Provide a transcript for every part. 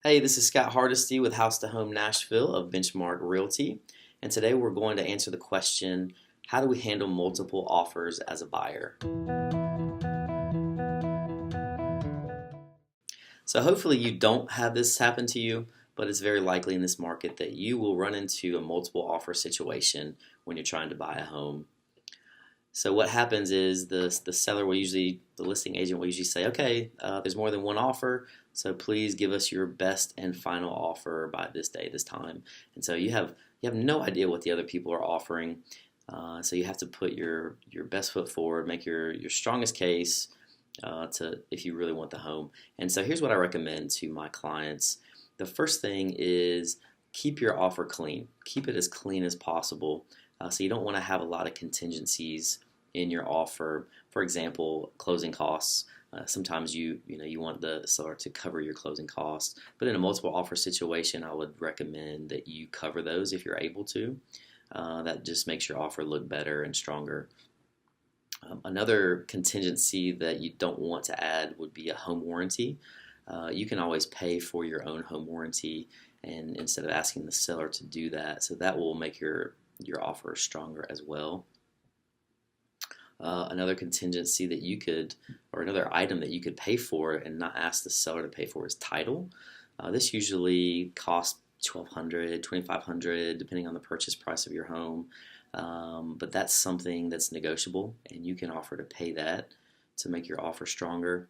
Hey, this is Scott Hardesty with House to Home Nashville of Benchmark Realty, and today we're going to answer the question, how do we handle multiple offers as a buyer? So hopefully you don't have this happen to you, but it's very likely in this market that you will run into a multiple offer situation when you're trying to buy a home. So what happens is the listing agent will usually say, okay, there's more than one offer, so please give us your best and final offer by this day, this time. And so you have no idea what the other people are offering. So you have to put your best foot forward, make your strongest case if you really want the home. And so here's what I recommend to my clients. The first thing is keep your offer clean. Keep it as clean as possible. So you don't want to have a lot of contingencies in your offer. For example, closing costs. Sometimes you want the seller to cover your closing costs, but in a multiple offer situation, I would recommend that you cover those if you're able to. That just makes your offer look better and stronger. Another contingency that you don't want to add would be a home warranty. You can always pay for your own home warranty, and instead of asking the seller to do that, so that will make your offer stronger as well. Another contingency that you could, or another item that you could pay for and not ask the seller to pay for is title. This usually costs $1,200, $2,500, depending on the purchase price of your home. But that's something that's negotiable, and you can offer to pay that to make your offer stronger.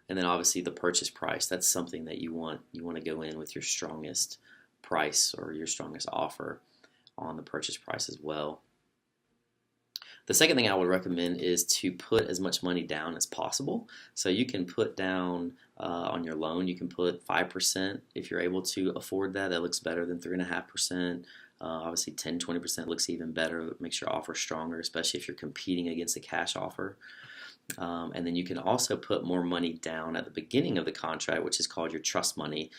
And then obviously the purchase price, that's something that you want to go in with your strongest price or your strongest offer on the purchase price as well. The second thing I would recommend is to put as much money down as possible. So you can put down on your loan, you can put 5% if you're able to afford that. That looks better than 3.5%. Obviously 10-20% looks even better. It makes your offer stronger, especially if you're competing against a cash offer. And then you can also put more money down at the beginning of the contract, which is called your trust money.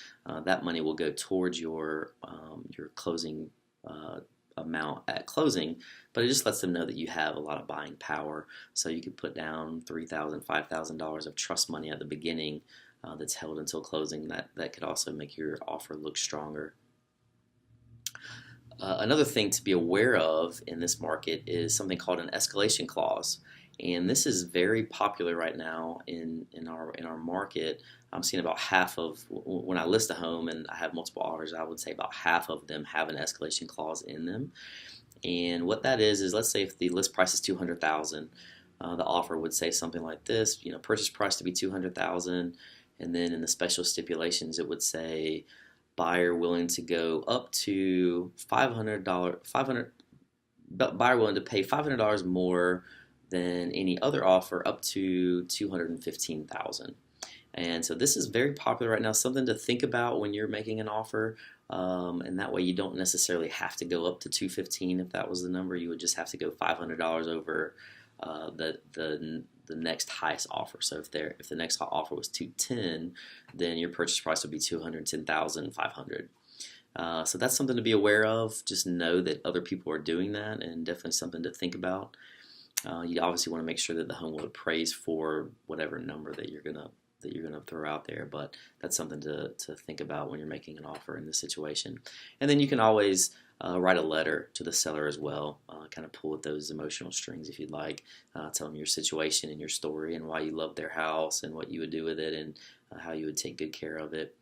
That money will go towards your closing amount at closing, but it just lets them know that you have a lot of buying power. So you could put down $3,000, $5,000 of trust money at the beginning that's held until closing. That could also make your offer look stronger. Another thing to be aware of in this market is something called an escalation clause. And this is very popular right now in our market. I'm seeing about half of, when I list a home and I have multiple offers, I would say about half of them have an escalation clause in them. And what that is let's say if the list price is $200,000, the offer would say something like this, purchase price to be $200,000, and then in the special stipulations it would say buyer willing to go up to buyer willing to pay $500 more than any other offer up to $215,000. And so this is very popular right now, something to think about when you're making an offer, and that way you don't necessarily have to go up to $215,000 if that was the number. You would just have to go $500 over the next highest offer. So if the next offer was $210,000, then your purchase price would be $210,500. So that's something to be aware of. Just know that other people are doing that, and definitely something to think about. You obviously want to make sure that the home will appraise for whatever number that you're gonna throw out there, but that's something to think about when you're making an offer in this situation. And then you can always write a letter to the seller as well, kind of pull at those emotional strings if you'd like. Tell them your situation and your story and why you love their house and what you would do with it and how you would take good care of it.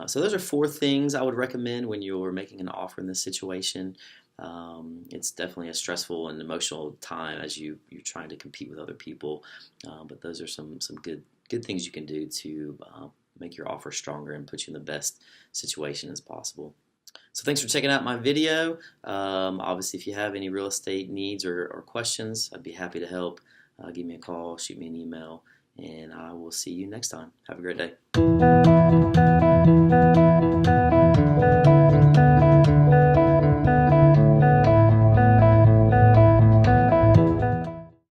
So those are 4 things I would recommend when you're making an offer in this situation. It's definitely a stressful and emotional time as you're trying to compete with other people, but those are some good things you can do to make your offer stronger and put you in the best situation as possible. So thanks for checking out my video. Obviously, if you have any real estate needs or questions, I'd be happy to help. Give me a call, shoot me an email, and I will see you next time. Have a great day.